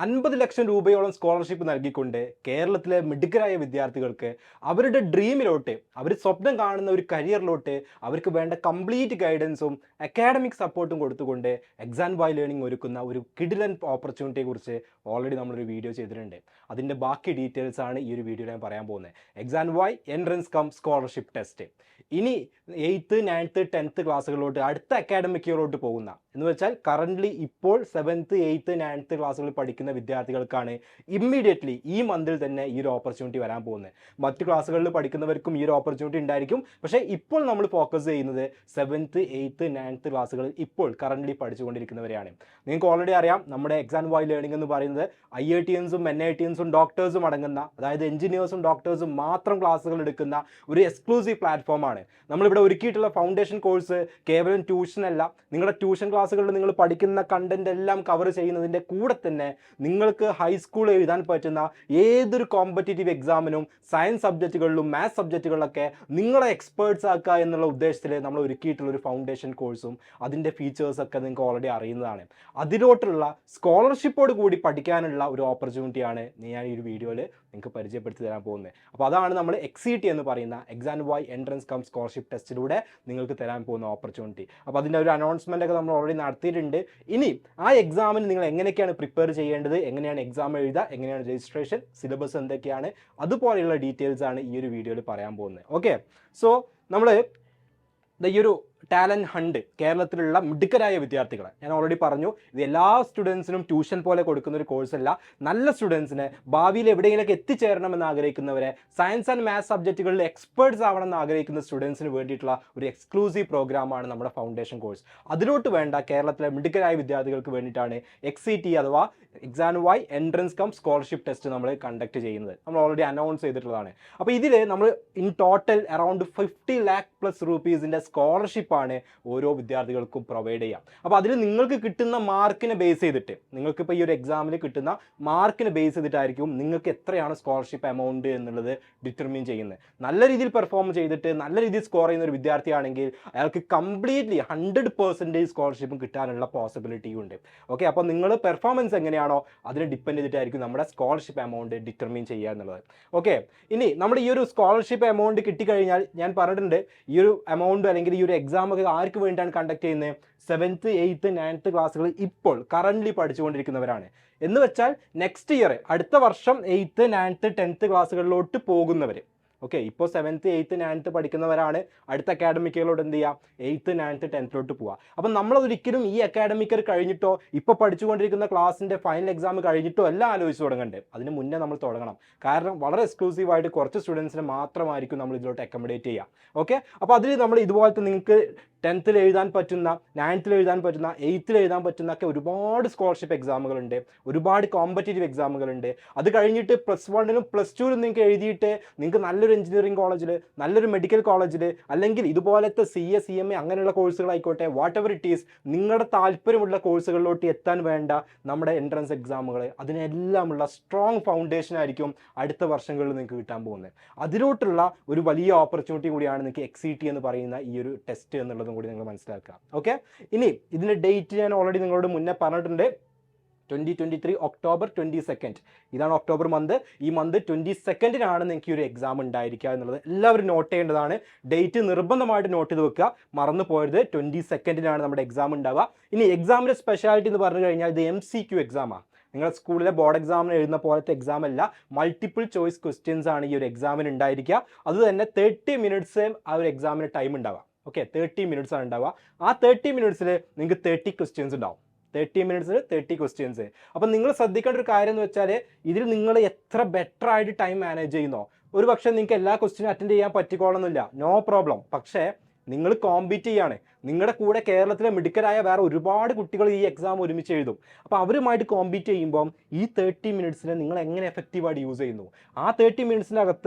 50 ലക്ഷം രൂപയോളം സ്കോളർഷിപ്പ് നൽകിക്കൊണ്ട് കേരളത്തിലെ മിടുക്കരായ വിദ്യാർത്ഥികൾക്ക് അവരുടെ ഡ്രീമിലോട്ട്, അവർ സ്വപ്നം കാണുന്ന ഒരു കരിയറിലോട്ട് അവർക്ക് വേണ്ട കംപ്ലീറ്റ് ഗൈഡൻസും അക്കാഡമിക് സപ്പോർട്ടും കൊടുത്തുകൊണ്ട് XandY ലേണിംഗ് ഒരുക്കുന്ന ഒരു കിടിലൻ ഓപ്പർച്യൂണിറ്റിയെ കുറിച്ച് ഓൾറെഡി നമ്മളൊരു വീഡിയോ ചെയ്തിട്ടുണ്ട്. അതിൻ്റെ ബാക്കി ഡീറ്റെയിൽസ് ആണ് ഈ ഒരു വീഡിയോയിൽ ഞാൻ പറയാൻ പോകുന്നത്. XandY entrance cum scholarship test. ഇനി 8th, 9th, 10th ക്ലാസ്സുകളിലോട്ട് അടുത്ത അക്കാഡമിക് ഇയറിലോട്ട് പോകുന്ന, എന്ന് വെച്ചാൽ കറൻ്റ്ലി ഇപ്പോൾ 7th, 8th, 9th ക്ലാസ്സുകളിൽ പഠിക്കുന്ന വിദ്യാർത്ഥികൾക്കാണ് ഇമ്മീഡിയറ്റ്ലി ഈ മന്തിൽ തന്നെ ഈ ഒരു ഓപ്പർച്യൂണിറ്റി വരാൻ പോകുന്നത്. മറ്റ് ക്ലാസ്സുകളിൽ പഠിക്കുന്നവർക്കും ഈ ഒരു ഓപ്പർച്യൂണിറ്റി ഉണ്ടായിരിക്കും. പക്ഷേ ഇപ്പോൾ നമ്മൾ ഫോക്കസ് ചെയ്യുന്നത് 7th, 8th, 9th ക്ലാസ്സുകളിൽ ഇപ്പോൾ കറൻ്റ്ലി പഠിച്ചുകൊണ്ടിരിക്കുന്നവരെയാണ്. നിങ്ങൾക്ക് ഓൾറെഡി അറിയാം, നമ്മുടെ XandY ലേണിംഗ് എന്ന് പറയുന്നത് IITiansഉം NITiansഉം ഡോക്ടേഴ്സും അടങ്ങുന്ന, അതായത് എഞ്ചിനീയേഴ്സും ഡോക്ടേഴ്സും മാത്രം ക്ലാസ്സുകൾ എടുക്കുന്ന ഒരു എക്സ്ക്ലൂസീവ് പ്ലാറ്റ്ഫോമാണ്. നമ്മളിവിടെ ഒരുക്കിയിട്ടുള്ള ഫൗണ്ടേഷൻ കോഴ്സ് കേവലം ട്യൂഷൻ അല്ല. നിങ്ങളുടെ ട്യൂഷൻ ക്ലാസ്സുകളിൽ നിങ്ങൾ പഠിക്കുന്ന കണ്ടന്റ് എല്ലാം കവർ ചെയ്യുന്നതിൻ്റെ കൂടെ തന്നെ നിങ്ങൾക്ക് ഹൈസ്കൂൾ എഴുതാൻ പറ്റുന്ന ഏതൊരു കോമ്പറ്റേറ്റീവ് എക്സാമിനും സയൻസ് സബ്ജക്റ്റുകളിലും മാത്സ് സബ്ജക്റ്റുകളിലൊക്കെ നിങ്ങളെ എക്സ്പേർട്സ് ആക്കുക എന്നുള്ള ഉദ്ദേശത്തിൽ നമ്മൾ ഒരുക്കിയിട്ടുള്ള ഒരു ഫൗണ്ടേഷൻ കോഴ്സും അതിൻ്റെ ഫീച്ചേഴ്സൊക്കെ നിങ്ങൾക്ക് ഓൾറെഡി അറിയുന്നതാണ്. അതിലോട്ടുള്ള സ്കോളർഷിപ്പോട് കൂടി പഠിക്കാനുള്ള ഒരു ഓപ്പർച്യൂണിറ്റിയാണ് ഞാൻ ഈ ഒരു വീഡിയോയിൽ നിങ്ങൾക്ക് പരിചയപ്പെടുത്തി തരാൻ പോകുന്നത്. അപ്പോൾ അതാണ് നമ്മൾ XET എന്ന് പറയുന്ന XandY എൻട്രൻസ് കം സ്കോളർഷിപ്പ് ടെസ്റ്റിലൂടെ നിങ്ങൾക്ക് തരാൻ പോകുന്ന ഓപ്പർച്യൂണിറ്റി. അപ്പോൾ അതിൻ്റെ ഒരു അനൗൺസ്മെൻ്റ് ഒക്കെ നമ്മൾ ഓൾറെഡി നടത്തിയിട്ടുണ്ട്. ഇനി ആ എക്സാമിന് നിങ്ങൾ എങ്ങനെയൊക്കെയാണ് പ്രിപ്പയർ ചെയ്യേണ്ടത്, എങ്ങനെയാണ് എക്സാം എഴുതുക, എങ്ങനെയാണ് രജിസ്ട്രേഷൻ, സിലബസ് എന്തൊക്കെയാണ്, അതുപോലെയുള്ള ഡീറ്റെയിൽസ് ആണ് ഈ ഒരു വീഡിയോയിൽ പറയാൻ പോകുന്നത്. ഓക്കെ, സോ നമ്മൾ ഈ ഒരു ടാലൻറ്റ് ഹണ്ട്, കേരളത്തിലുള്ള മിടുക്കരായ വിദ്യാർത്ഥികളെ ഞാൻ ഓൾറെഡി പറഞ്ഞു, ഇത് എല്ലാ സ്റ്റുഡൻസിനും ട്യൂഷൻ പോലെ കൊടുക്കുന്ന ഒരു കോഴ്സല്ല. നല്ല സ്റ്റുഡൻസിന് ഭാവിയിൽ എവിടെയെങ്കിലൊക്കെ എത്തിച്ചേരണമെന്ന് ആഗ്രഹിക്കുന്നവരെ, സയൻസ് ആൻഡ് മാത്സ് സബ്ജക്റ്റുകളിൽ എക്സ്പേർട്സ് ആവണമെന്ന് ആഗ്രഹിക്കുന്ന സ്റ്റുഡൻസിന് വേണ്ടിയിട്ടുള്ള ഒരു എക്സ്ക്ലൂസീവ് പ്രോഗ്രാമാണ് നമ്മുടെ ഫൗണ്ടേഷൻ കോഴ്സ്. അതിലോട്ട് വേണ്ട കേരളത്തിലെ മിടുക്കരായ വിദ്യാർത്ഥികൾക്ക് വേണ്ടിയിട്ടാണ് XET അഥവാ XandY entrance cum scholarship test നമ്മൾ കണ്ടക്ട് ചെയ്യുന്നത്. നമ്മൾ ഓൾറെഡി അനൗൺസ് ചെയ്തിട്ടുള്ളതാണ്. അപ്പോൾ ഇതിൽ നമ്മൾ in total around 50 lakh plus രൂപീസിൻ്റെ സ്കോളർഷിപ്പ് ആണ് ഓരോ വിദ്യാർത്ഥികൾക്കും പ്രൊവൈഡ് ചെയ്യാം. അപ്പോൾ അതിൽ നിങ്ങൾക്ക് കിട്ടുന്ന മാർക്കിനെ ബേസ് ചെയ്തിട്ട്, നിങ്ങൾക്ക് ഇപ്പോൾ ഈ ഒരു എക്സാമിൽ കിട്ടുന്ന മാർക്കിനെ ബേസ് ചെയ്തിട്ടായിരിക്കും നിങ്ങൾക്ക് എത്രയാണ് സ്കോളർഷിപ്പ് എമൗണ്ട് എന്നുള്ളത് ഡിറ്റർമിൻ ചെയ്യുന്നത്. നല്ല രീതിയിൽ പെർഫോം ചെയ്തിട്ട് നല്ല രീതിയിൽ സ്കോർ ചെയ്യുന്ന ഒരു വിദ്യാർത്ഥിയാണെങ്കിൽ അയാൾക്ക് കംപ്ലീറ്റ്ലി 100% സ്കോളർഷിപ്പും കിട്ടാനുള്ള പോസിബിലിറ്റിയും ഉണ്ട്. ഓക്കെ, അപ്പോൾ നിങ്ങൾ പെർഫോമൻസ് എങ്ങനെയാണോ അതിനെ ഡിപ്പെൻഡ് ചെയ്തിട്ടായിരിക്കും നമ്മുടെ സ്കോളർഷിപ്പ് എമൗണ്ട് ഡിറ്റർമിൻ ചെയ്യുക എന്നുള്ളത്. ഓക്കെ, ഇനി നമ്മുടെ ഈ ഒരു സ്കോളർഷിപ്പ് എമൗണ്ട് കിട്ടിക്കഴിഞ്ഞാൽ ഞാൻ പറഞ്ഞിട്ടുണ്ട്, ഈ ഒരു എമൗണ്ട് അല്ലെങ്കിൽ ഈ ഒരു എക്സാം ഒക്കെ ആർക്ക് വേണ്ടിയിട്ടാണ് കണ്ടക്ട് ചെയ്യുന്നത്? 7th, 8th, 9th ക്ലാസ്സുകൾ ഇപ്പോൾ കറൻ്റ്ലി പഠിച്ചുകൊണ്ടിരിക്കുന്നവരാണ്. എന്ന് വെച്ചാൽ നെക്സ്റ്റ് ഇയർ, അടുത്ത വർഷം 8th, 9th, 10th ക്ലാസ്സുകളിലോട്ട് പോകുന്നവർ. ഓക്കെ, ഇപ്പോൾ 7th, 8th, 9th പഠിക്കുന്നവരാണ് അടുത്ത അക്കാഡമിക്കുകളോട് എന്ത് ചെയ്യുക? 8th, 9th, 10th പോവുക. അപ്പം നമ്മളതൊരിക്കലും ഈ അക്കാഡമിക് ഇയർ കഴിഞ്ഞിട്ടോ ഇപ്പോൾ പഠിച്ചുകൊണ്ടിരിക്കുന്ന ക്ലാസ്സിൻ്റെ ഫൈനൽ എക്സാം കഴിഞ്ഞിട്ടോ എല്ലാം ആലോചിച്ച് തുടങ്ങണ്ടേ. അതിന് മുന്നേ നമ്മൾ തുടങ്ങണം. കാരണം വളരെ എക്സ്ക്ലൂസീവായിട്ട് കുറച്ച് സ്റ്റുഡൻസിനെ മാത്രമായിരിക്കും നമ്മൾ ഇതിലോട്ട് അക്കോമഡേറ്റ് ചെയ്യുക. ഓക്കെ, അപ്പോൾ അതിൽ നമ്മൾ ഇതുപോലത്തെ നിങ്ങൾക്ക് 10th എഴുതാൻ പറ്റുന്ന, 9th എഴുതാൻ പറ്റുന്ന, 8th എഴുതാൻ പറ്റുന്ന ഒക്കെ ഒരുപാട് സ്കോളർഷിപ്പ് എക്സാമുകളുണ്ട്, ഒരുപാട് കോമ്പറ്റേറ്റീവ് എക്സാമുകളുണ്ട്. അത് കഴിഞ്ഞിട്ട് +1ലും +2ലും നിങ്ങൾക്ക് എഴുതിയിട്ട് നിങ്ങൾക്ക് നല്ലൊരു എഞ്ചിനീയറിംഗ് കോളേജിൽ, നല്ലൊരു മെഡിക്കൽ കോളേജിൽ, അല്ലെങ്കിൽ ഇതുപോലത്തെ CA, CMA അങ്ങനെയുള്ള കോഴ്സുകളായിക്കോട്ടെ, വാട്ട് എവർ ഇറ്റ് ഈസ്, നിങ്ങളുടെ താല്പര്യമുള്ള കോഴ്സുകളിലോട്ട് എത്താൻ വേണ്ട നമ്മുടെ എൻട്രൻസ് എക്സാമുകൾ, അതിനെല്ലാമുള്ള സ്ട്രോങ് ഫൗണ്ടേഷൻ ആയിരിക്കും അടുത്ത വർഷങ്ങളിൽ നിങ്ങൾക്ക് കിട്ടാൻ പോകുന്നത്. അതിലോട്ടുള്ള ഒരു വലിയ ഓപ്പർച്യൂണിറ്റി കൂടിയാണ് നിങ്ങൾക്ക് XET എന്ന് പറയുന്ന ഈ ഒരു ടെസ്റ്റ് എന്നുള്ളതും കൂടി നിങ്ങൾ മനസ്സിലാക്കുക. ഓക്കെ, ഇനി ഇതിൻ്റെ ഡേറ്റ് ഞാൻ ഓൾറെഡി നിങ്ങളോട് മുന്നേ പറഞ്ഞിട്ടുണ്ട്. 2023 October 22. ഇതാണ് ഒക്ടോബർ മന്ത്. ഈ മന്ത് 22ാണ് നിങ്ങൾക്ക് ഈ ഒരു എക്സാം ഉണ്ടായിരിക്കുക എന്നുള്ളത് എല്ലാവരും നോട്ട് ചെയ്യേണ്ടതാണ്. ഡേറ്റ് നിർബന്ധമായിട്ട് നോട്ട് ചെയ്ത് വെക്കുക, മറന്നു പോയത്. 22ാണ് നമ്മുടെ എക്സാം ഉണ്ടാവുക. ഇനി എക്സാമിൻ്റെ സ്പെഷ്യാലിറ്റി എന്ന് പറഞ്ഞു കഴിഞ്ഞാൽ ഇത് MCQ എക്സാമാണ്. നിങ്ങളുടെ സ്കൂളിലെ ബോർഡ് എക്സാമിന് എഴുതുന്ന പോലത്തെ എക്സാം അല്ല, മൾട്ടിപ്പിൾ ചോയ്സ് ക്വസ്റ്റ്യൻസ് ആണ് ഈ ഒരു എക്സാമിന് ഉണ്ടായിരിക്കുക. അത് തന്നെ 30 minutes ആ ഒരു എക്സാമിന് ടൈം ഉണ്ടാവുക. ഓക്കെ, 30 minutes ആണ് ഉണ്ടാവുക. ആ 30 minutes നിങ്ങൾക്ക് 30 questions ഉണ്ടാവും. 30 minutes 30 questions. അപ്പം നിങ്ങൾ ശ്രദ്ധിക്കേണ്ട ഒരു കാര്യം എന്ന് വെച്ചാൽ, ഇതിൽ നിങ്ങൾ എത്ര ബെറ്റർ ആയിട്ട് ടൈം മാനേജ് ചെയ്യുന്നോ, ഒരു പക്ഷേ നിങ്ങൾക്ക് എല്ലാ ക്വസ്റ്റ്യനും അറ്റൻഡ് ചെയ്യാൻ പറ്റിക്കോളണമെന്നില്ല, നോ പ്രോബ്ലം. പക്ഷേ നിങ്ങൾ കോമ്പീറ്റ് ചെയ്യാണ്. നിങ്ങളുടെ കൂടെ കേരളത്തിലെ മിടുക്കരായ വേറെ ഒരുപാട് കുട്ടികൾ ഈ എക്സാം ഒരുമിച്ച് എഴുതും. അപ്പോൾ അവരുമായിട്ട് കോമ്പീറ്റ് ചെയ്യുമ്പം ഈ 30 minutes നിങ്ങൾ എങ്ങനെ എഫക്റ്റീവായിട്ട് യൂസ് ചെയ്യുന്നു, ആ 30 minutes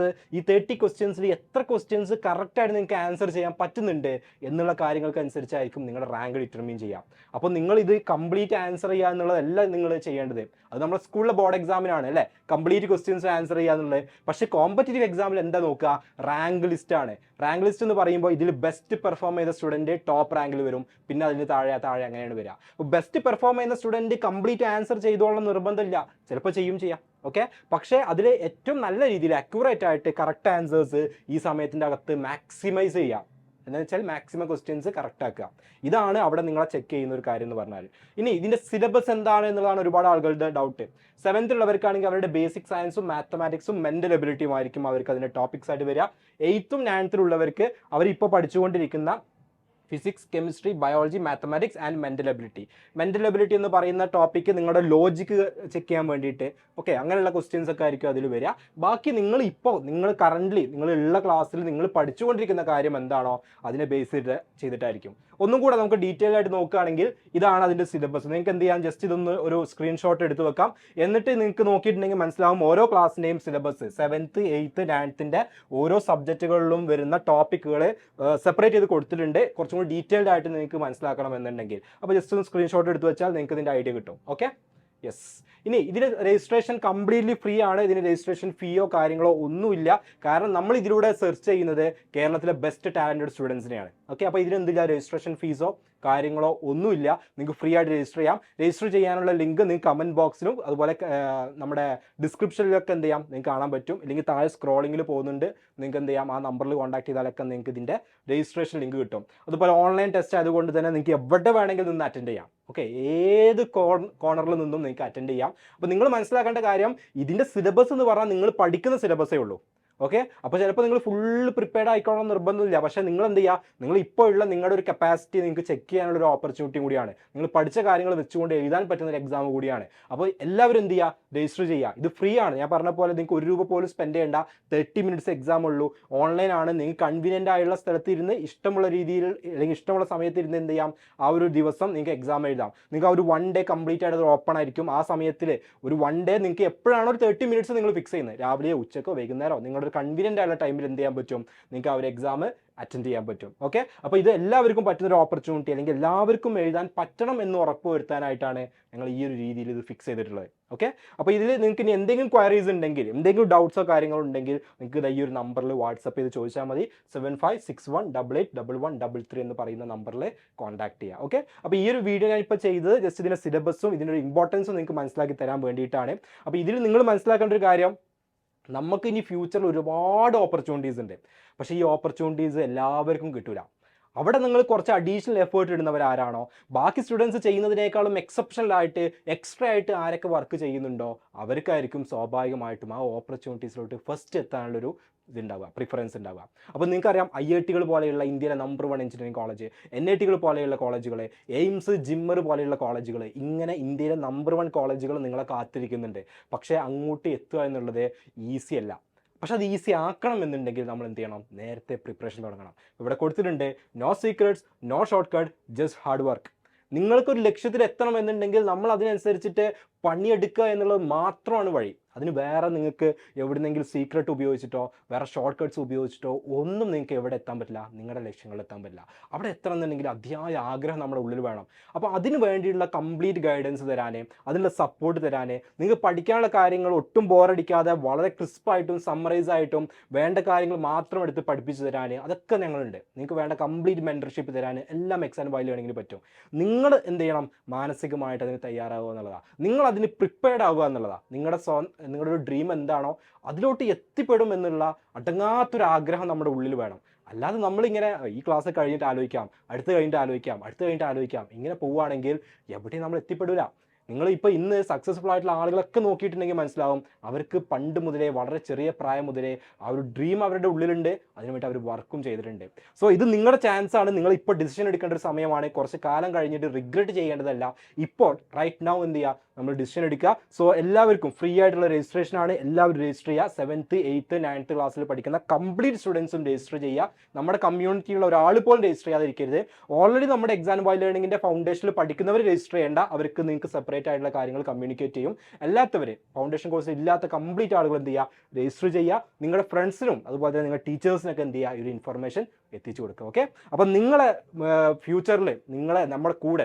ഈ 30 questions എത്ര ക്വസ്റ്റ്യൻസ് കറക്റ്റായിട്ട് നിങ്ങൾക്ക് ആൻസർ ചെയ്യാൻ പറ്റുന്നുണ്ട് എന്നുള്ള കാര്യങ്ങൾക്കനുസരിച്ചായിരിക്കും നിങ്ങളുടെ റാങ്ക് ഡിറ്റർമിൻ ചെയ്യാം. അപ്പോൾ നിങ്ങൾ ഇത് കംപ്ലീറ്റ് ആൻസർ ചെയ്യുക എന്നുള്ളതല്ല നിങ്ങൾ ചെയ്യേണ്ടത്. അത് നമ്മുടെ സ്കൂളിലെ ബോർഡ് എക്സാമിനാണ് അല്ലേ, കംപ്ലീറ്റ് ക്വസ്റ്റ്യൻസ് ആൻസർ ചെയ്യുക എന്നുള്ളത്. പക്ഷേ കോമ്പറ്റേറ്റീവ് എക്സാമിൽ എന്താ നോക്കുക? റാങ്ക് ലിസ്റ്റ് ആണ്. റാങ്ക് ലിസ്റ്റ് എന്ന് പറയുമ്പോൾ ഇതിൽ ബെസ്റ്റ് പെർഫോം ചെയ്ത സ്റ്റുഡൻറ്റ്, ടോപ്പ് ടോപ്പ് റാങ്കിൽ വരും, പിന്നെ അതിന് താഴെ അങ്ങനെയാണ് വരിക. അപ്പോൾ ബെസ്റ്റ് പെർഫോം ചെയ്യുന്ന സ്റ്റുഡൻറ്റ് കംപ്ലീറ്റ് ആൻസർ ചെയ്തോളം നിർബന്ധമില്ല, ചിലപ്പോൾ ചെയ്യാം. ഓക്കെ, പക്ഷേ അതിൽ ഏറ്റവും നല്ല രീതിയിൽ അക്യൂറേറ്റ് ആയിട്ട് കറക്റ്റ് ആൻസേഴ്സ് ഈ സമയത്തിൻ്റെ അകത്ത് മാക്സിമൈസ് ചെയ്യാം. എന്താണെന്ന് വെച്ചാൽ മാക്സിമം ക്വസ്റ്റ്യൻസ് കറക്റ്റ് ആക്കുക. ഇതാണ് അവിടെ നിങ്ങളെ ചെക്ക് ചെയ്യുന്ന ഒരു കാര്യം എന്ന് പറഞ്ഞാൽ. ഇനി ഇതിൻ്റെ സിലബസ് എന്താണ് എന്നുള്ളതാണ് ഒരുപാട് ആളുകളുടെ ഡൗട്ട്. 7th ഉള്ളവർക്കാണെങ്കിൽ അവരുടെ ബേസിക് സയൻസും മാത്തമാറ്റിക്സും മെൻ്റൽ എബിലിറ്റിയും ആയിരിക്കും അവർക്ക് അതിൻ്റെ ടോപ്പിക്സ് ആയിട്ട് വരിക. 8th ഉം 9th ഉള്ളവർക്ക് അവരിപ്പോൾ പഠിച്ചുകൊണ്ടിരിക്കുന്ന physics, chemistry, biology, mathematics and mental ability. Mental ability എന്ന് പറയുന്ന ടോപ്പിക്ക് നിങ്ങളുടെ ലോജിക്ക് ചെക്ക് ചെയ്യാൻ വേണ്ടിയിട്ട് ഓക്കെ അങ്ങനെയുള്ള ക്വസ്റ്റ്യൻസ് ഒക്കെ ആയിരിക്കും അതിൽ വരിക. ബാക്കി നിങ്ങൾ കറൻ്റ്ലി നിങ്ങളുള്ള ക്ലാസ്സിൽ നിങ്ങൾ പഠിച്ചുകൊണ്ടിരിക്കുന്ന കാര്യം എന്താണോ അതിനെ ബേസ് ചെയ്തിട്ടായിരിക്കും. ഒന്നും കൂടെ നമുക്ക് ഡീറ്റെയിൽ ആയിട്ട് നോക്കുകയാണെങ്കിൽ ഇതാണ് അതിൻ്റെ സിലബസ്. നിങ്ങൾക്ക് എന്ത് ചെയ്യാം, ജസ്റ്റ് ഇതൊന്ന് ഒരു സ്ക്രീൻഷോട്ട് എടുത്ത് വെക്കാം. എന്നിട്ട് നിങ്ങൾക്ക് നോക്കിയിട്ടുണ്ടെങ്കിൽ മനസ്സിലാവും ഓരോ ക്ലാസ്സിൻ്റെയും സിലബസ് 7th, 8th, 9th ഓരോ സബ്ജക്റ്റുകളിലും വരുന്ന ടോപ്പിക്കുകൾ സെപ്പറേറ്റ് ചെയ്ത് കൊടുത്തിട്ടുണ്ട്. കുറച്ചും കൂടി ഡീറ്റെയിൽഡ് ആയിട്ട് നിങ്ങൾക്ക് മനസ്സിലാക്കണം എന്നുണ്ടെങ്കിൽ അപ്പോൾ ജസ്റ്റ് ഒന്ന് സ്ക്രീൻഷോട്ട് എടുത്ത് വെച്ചാൽ നിങ്ങൾക്ക് ഇതിൻ്റെ ഐഡിയ കിട്ടും. Okay, yes. ഇനി ഇതിന് രജിസ്ട്രേഷൻ കംപ്ലീറ്റ്ലി ഫ്രീ ആണ്. ഇതിന് രജിസ്ട്രേഷൻ ഫീയോ കാര്യങ്ങളോ ഒന്നുമില്ല. കാരണം നമ്മൾ ഇതിലൂടെ സെർച്ച് ചെയ്യുന്നത് കേരളത്തിലെ ബെസ്റ്റ് ടാലൻറ്റഡ് സ്റ്റുഡൻസിനെയാണ്. ഓക്കെ, അപ്പോൾ ഇതിനെന്തില്ല രജിസ്ട്രേഷൻ ഫീസോ കാര്യങ്ങളോ ഒന്നുമില്ല. നിങ്ങൾക്ക് ഫ്രീ ആയിട്ട് രജിസ്റ്റർ ചെയ്യാം. രജിസ്റ്റർ ചെയ്യാനുള്ള ലിങ്ക് നിങ്ങൾക്ക് കമൻറ്റ് ബോക്സിലും അതുപോലെ നമ്മുടെ ഡിസ്ക്രിപ്ഷനിലൊക്കെ എന്ത് ചെയ്യാം നിങ്ങൾക്ക് കാണാൻ പറ്റും. ഇല്ലെങ്കിൽ താഴെ സ്ക്രോളിങ്ങിൽ പോകുന്നുണ്ട്, നിങ്ങൾക്ക് എന്ത് ചെയ്യാം ആ നമ്പറിൽ കോൺടാക്ട് ചെയ്താലൊക്കെ നിങ്ങൾക്ക് ഇതിൻ്റെ രജിസ്ട്രേഷൻ ലിങ്ക് കിട്ടും. അതുപോലെ ഓൺലൈൻ ടെസ്റ്റ് ആയതുകൊണ്ട് തന്നെ നിങ്ങൾക്ക് എവിടെ വേണമെങ്കിൽ നിന്ന് അറ്റൻഡ് ചെയ്യാം. ഓക്കെ, ഏത് കോർണറിൽ നിന്നും നിങ്ങൾക്ക് അറ്റൻഡ് ചെയ്യാം. അപ്പോൾ നിങ്ങൾ മനസ്സിലാക്കേണ്ട കാര്യം ഇതിൻ്റെ സിലബസ് എന്ന് പറഞ്ഞാൽ നിങ്ങൾ പഠിക്കുന്ന സിലബസേ ഉള്ളൂ. ഓക്കെ, അപ്പോൾ ചിലപ്പോൾ നിങ്ങൾ ഫുള്ള് പ്രിപ്പയർഡ് ആയിക്കോളണം നിർബന്ധമില്ല. പക്ഷേ നിങ്ങൾ എന്ത് ചെയ്യുക, നിങ്ങൾ ഇപ്പോൾ ഉള്ള നിങ്ങളുടെ ഒരു കപ്പാസിറ്റി നിങ്ങൾക്ക് ചെക്ക് ചെയ്യാനുള്ള ഒരു ഓപ്പർച്യൂണിറ്റി കൂടിയാണ്. നിങ്ങൾ പഠിച്ച കാര്യങ്ങൾ വെച്ചുകൊണ്ട് എഴുതാൻ പറ്റുന്ന ഒരു എക്സാം കൂടിയാണ്. അപ്പോൾ എല്ലാവരും എന്ത് ചെയ്യുക, രജിസ്റ്റർ ചെയ്യുക. ഇത് ഫ്രീ ആണ്. ഞാൻ പറഞ്ഞ പോലെ നിങ്ങൾക്ക് ₹1 പോലും സ്പെൻഡ് ചെയ്യേണ്ട. 30 minutes എക്സാം ഉള്ളൂ. ഓൺലൈൻ ആണ്. നിങ്ങൾക്ക് കൺവീനിയൻ്റ് ആയുള്ള സ്ഥലത്ത് ഇരുന്ന് ഇഷ്ടമുള്ള രീതിയിൽ അല്ലെങ്കിൽ ഇഷ്ടമുള്ള സമയത്ത് ഇരുന്ന് എന്ത് ചെയ്യാം, ആ ഒരു ദിവസം നിങ്ങൾക്ക് എക്സാം എഴുതാം. നിങ്ങൾക്ക് ആ ഒരു 1 day കംപ്ലീറ്റ് ആയിട്ട് ഓപ്പൺ ആയിരിക്കും. ആ സമയത്തിൽ ഒരു 1 day നിങ്ങൾക്ക് എപ്പോഴാണോ ഒരു 30 minutes നിങ്ങൾ ഫിക്സ് ചെയ്യുന്നത്, രാവിലെയോ ഉച്ചക്കോ വൈകുന്നേരമോ നിങ്ങളുടെ കൺവീനിയൻ്റ് ആയുള്ള ടൈമിൽ എന്ത് ചെയ്യാൻ പറ്റും, നിങ്ങൾക്ക് ആ ഒരു എക്സാം അറ്റൻഡ് ചെയ്യാൻ പറ്റും. ഓക്കെ, അപ്പോൾ ഇത് എല്ലാവർക്കും പറ്റുന്നൊരു ഓപ്പർച്യൂണിറ്റി അല്ലെങ്കിൽ എല്ലാവർക്കും എഴുതാൻ പറ്റണം എന്ന് ഉറപ്പ് വരുത്താനായിട്ടാണ് ഞങ്ങൾ ഈ ഒരു രീതിയിൽ ഇത് ഫിക്സ് ചെയ്തിട്ടുള്ളത്. ഓക്കെ, അപ്പോൾ ഇതിൽ നിങ്ങൾക്ക് ഇനി എന്തെങ്കിലും ക്വയറീസ് ഉണ്ടെങ്കിൽ, എന്തെങ്കിലും ഡൗട്ട്സോ കാര്യങ്ങളോ ഉണ്ടെങ്കിൽ നിങ്ങൾക്ക് ഈ ഒരു നമ്പറിൽ വാട്സപ്പ് ചെയ്ത് ചോദിച്ചാൽ മതി. 7561881133 എന്ന് പറയുന്ന നമ്പറിൽ കോൺടാക്ട് ചെയ്യുക. ഓക്കെ, അപ്പോൾ ഈ ഒരു വീഡിയോ ഞാൻ ഇപ്പോൾ ചെയ്തത് ജസ്റ്റ് ഇതിൻ്റെ സിലബസും ഇതിൻ്റെ ഒരു ഇമ്പോർട്ടൻസും നിങ്ങൾക്ക് മനസ്സിലാക്കി തരാൻ വേണ്ടിയിട്ടാണ്. അപ്പോൾ ഇതിൽ നിങ്ങൾ മനസ്സിലാക്കേണ്ട ഒരു കാര്യം, നമുക്ക് ഇനി ഫ്യൂച്ചറിൽ ഒരുപാട് ഓപ്പർച്യൂണിറ്റീസ് ഉണ്ട്. പക്ഷേ ഈ ഓപ്പർച്യൂണിറ്റീസ് എല്ലാവർക്കും കിട്ടില്ല. അവിടെ നിങ്ങൾ കുറച്ച് അഡീഷണൽ എഫേർട്ട് ഇടുന്നവരാരാണോ, ബാക്കി സ്റ്റുഡൻസ് ചെയ്യുന്നതിനേക്കാളും എക്സെപ്ഷണൽ ആയിട്ട് എക്സ്ട്രാ ആയിട്ട് ആരൊക്കെ വർക്ക് ചെയ്യുന്നുണ്ടോ അവർക്കായിരിക്കും സ്വാഭാവികമായിട്ടും ആ ഓപ്പർച്യൂണിറ്റീസിലോട്ട് ഫസ്റ്റ് എത്താനുള്ളൊരു ഇതുണ്ടാവുക, പ്രിഫറൻസ് ഉണ്ടാവുക. അപ്പോൾ നിങ്ങൾക്കറിയാം IIT പോലെയുള്ള ഇന്ത്യയിലെ നമ്പർ 1 എഞ്ചിനീയറിംഗ് കോളേജ്, NIT പോലെയുള്ള കോളേജുകൾ, AIIMS, ജിമ്മർ പോലെയുള്ള കോളേജുകൾ, ഇങ്ങനെ ഇന്ത്യയിലെ നമ്പർ 1 കോളേജുകൾ നിങ്ങളെ കാത്തിരിക്കുന്നുണ്ട്. പക്ഷേ അങ്ങോട്ട് എത്തുക എന്നുള്ളത് ഈസി അല്ല. പക്ഷെ അത് ഈസി ആക്കണം എന്നുണ്ടെങ്കിൽ നമ്മൾ എന്ത് ചെയ്യണം, നേരത്തെ പ്രിപ്പറേഷൻ തുടങ്ങണം. ഇവിടെ കൊടുത്തിട്ടുണ്ട്, no secrets, no short cut, just hard work. നിങ്ങൾക്കൊരു ലക്ഷ്യത്തിൽ എത്തണം എന്നുണ്ടെങ്കിൽ നമ്മൾ അതിനനുസരിച്ചിട്ട് പണിയെടുക്കുക എന്നുള്ളത് മാത്രമാണ് വഴി. അതിന് വേറെ നിങ്ങൾക്ക് എവിടെന്നെങ്കിലും സീക്രട്ട് ഉപയോഗിച്ചിട്ടോ വേറെ ഷോർട്ട് കട്ട്സ് ഉപയോഗിച്ചിട്ടോ ഒന്നും നിങ്ങൾക്ക് എവിടെ എത്താൻ പറ്റില്ല, നിങ്ങളുടെ ലക്ഷ്യങ്ങളിൽ എത്താൻ പറ്റില്ല. അവിടെ എത്തണം എന്നുണ്ടെങ്കിൽ അതിയായ ആഗ്രഹം നമ്മുടെ ഉള്ളിൽ വേണം. അപ്പോൾ അതിന് വേണ്ടിയുള്ള കംപ്ലീറ്റ് ഗൈഡൻസ് തരാനേ, അതിനുള്ള സപ്പോർട്ട് തരാനേ, നിങ്ങൾക്ക് പഠിക്കാനുള്ള കാര്യങ്ങൾ ഒട്ടും ബോറടിക്കാതെ വളരെ ക്രിസ്പായിട്ടും സമ്മറൈസ് ആയിട്ടും വേണ്ട കാര്യങ്ങൾ മാത്രം എടുത്ത് പഠിപ്പിച്ച് തരാൻ അതൊക്കെ ഞങ്ങളുണ്ട്. നിങ്ങൾക്ക് വേണ്ട കംപ്ലീറ്റ് മെൻറ്റർഷിപ്പ് തരാൻ എല്ലാം XandY Learningന് പറ്റും. നിങ്ങൾ എന്ത് ചെയ്യണം, മാനസികമായിട്ട് അതിന് തയ്യാറാവുക എന്നുള്ളതാണ്, നിങ്ങൾ അതിന് പ്രിപ്പയർഡ് ആവുക എന്നുള്ളതാണ്. നിങ്ങളുടെ ഒരു ഡ്രീം എന്താണോ അതിലോട്ട് എത്തിപ്പെടും എന്നുള്ള അടങ്ങാത്തൊരു ആഗ്രഹം നമ്മുടെ ഉള്ളിൽ വേണം. അല്ലാതെ നമ്മളിങ്ങനെ ഈ ക്ലാസ് കഴിഞ്ഞിട്ട് ആലോചിക്കാം, അടുത്ത് കഴിഞ്ഞിട്ട് ആലോചിക്കാം ഇങ്ങനെ പോവുകയാണെങ്കിൽ എവിടെയും നമ്മൾ എത്തിപ്പെടില്ല. നിങ്ങൾ ഇപ്പോൾ ഇന്ന് സക്സസ്ഫുൾ ആയിട്ടുള്ള ആളുകളൊക്കെ നോക്കിയിട്ടുണ്ടെങ്കിൽ മനസ്സിലാവും, അവർക്ക് പണ്ട് മുതലേ വളരെ ചെറിയ പ്രായം മുതലേ ആ ഒരു ഡ്രീം അവരുടെ ഉള്ളിലുണ്ട്, അതിനുവേണ്ടി അവർ വർക്കും ചെയ്തിട്ടുണ്ട്. സോ ഇത് നിങ്ങളുടെ ചാൻസാണ്. നിങ്ങൾ ഇപ്പോൾ ഡിസിഷൻ എടുക്കേണ്ട ഒരു സമയമാണ്. കുറച്ച് കാലം കഴിഞ്ഞിട്ട് റിഗ്രറ്റ് ചെയ്യേണ്ടതല്ല. ഇപ്പോൾ റൈറ്റ് നൗ എന്ത് ചെയ്യുക, നമ്മൾ ഡിസിഷൻ എടുക്കുക. സോ എല്ലാവർക്കും ഫ്രീ ആയിട്ടുള്ള രജിസ്ട്രേഷൻ ആണ്. എല്ലാവരും രജിസ്റ്റർ ചെയ്യുക. 7th, 8th, 9th ക്ലാസ്സിൽ പഠിക്കുന്ന കംപ്ലീറ്റ് സ്റ്റുഡൻസും രജിസ്റ്റർ ചെയ്യുക. നമ്മുടെ കമ്മ്യൂണിറ്റിയിലുള്ള ഒരാൾ പോലും രജിസ്റ്റർ ചെയ്യാതിരിക്കരുത്. ഓൾറെഡി നമ്മുടെ XandY Learningന്റെ ഫൗണ്ടേഷനിൽ പഠിക്കുന്നവർ രജിസ്റ്റർ ചെയ്യേണ്ട. അവർക്ക് നിങ്ങൾക്ക് സെപ്പറേറ്റ് ആയിട്ടുള്ള കാര്യങ്ങൾ കമ്മ്യൂണിക്കേറ്റ് ചെയ്യും. അല്ലാത്തവർ ഫൗണ്ടേഷൻ കോഴ്സ് ഇല്ലാത്ത കംപ്ലീറ്റ് ആളുകൾ എന്ത് ചെയ്യുക, രജിസ്റ്റർ ചെയ്യുക. നിങ്ങളുടെ ഫ്രണ്ട്സിനും അതുപോലെ തന്നെ നിങ്ങളുടെ ടീച്ചേഴ്സിനൊക്കെ എന്ത് ചെയ്യുക, ഈ ഒരു ഇൻഫർമേഷൻ എത്തിച്ചു കൊടുക്കുക. ഓക്കെ, അപ്പം നിങ്ങളെ ഫ്യൂച്ചറിൽ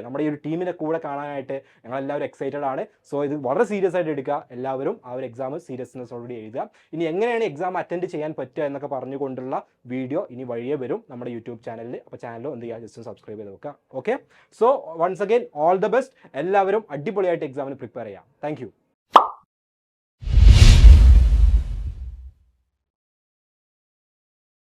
നമ്മുടെ ഈ ഒരു ടീമിൻ്റെ കൂടെ കാണാനായിട്ട് ഞങ്ങളെല്ലാവരും എക്സൈറ്റഡ് ആണ്. സോ ഇത് വളരെ സീരിയസ് ആയിട്ട് എടുക്കുക. എല്ലാവരും ആ ഒരു എക്സാം സീരിയസ്നെസ്സോടുകൂടി എഴുതുക. ഇനി എങ്ങനെയാണ് എക്സാം അറ്റൻഡ് ചെയ്യാൻ പറ്റുക എന്നൊക്കെ പറഞ്ഞുകൊണ്ടുള്ള വീഡിയോ ഇനി വഴിയേ വരും നമ്മുടെ യൂട്യൂബ് ചാനലിൽ. അപ്പോൾ ചാനലും എന്ത് ചെയ്യുക, ജസ്റ്റ് സബ്സ്ക്രൈബ് ചെയ്ത് വെക്കുക. Okay, so once again all the best. എല്ലാവരും അടിപൊളിയായിട്ട് എക്സാമിന് പ്രിപ്പയർ ചെയ്യാം. താങ്ക്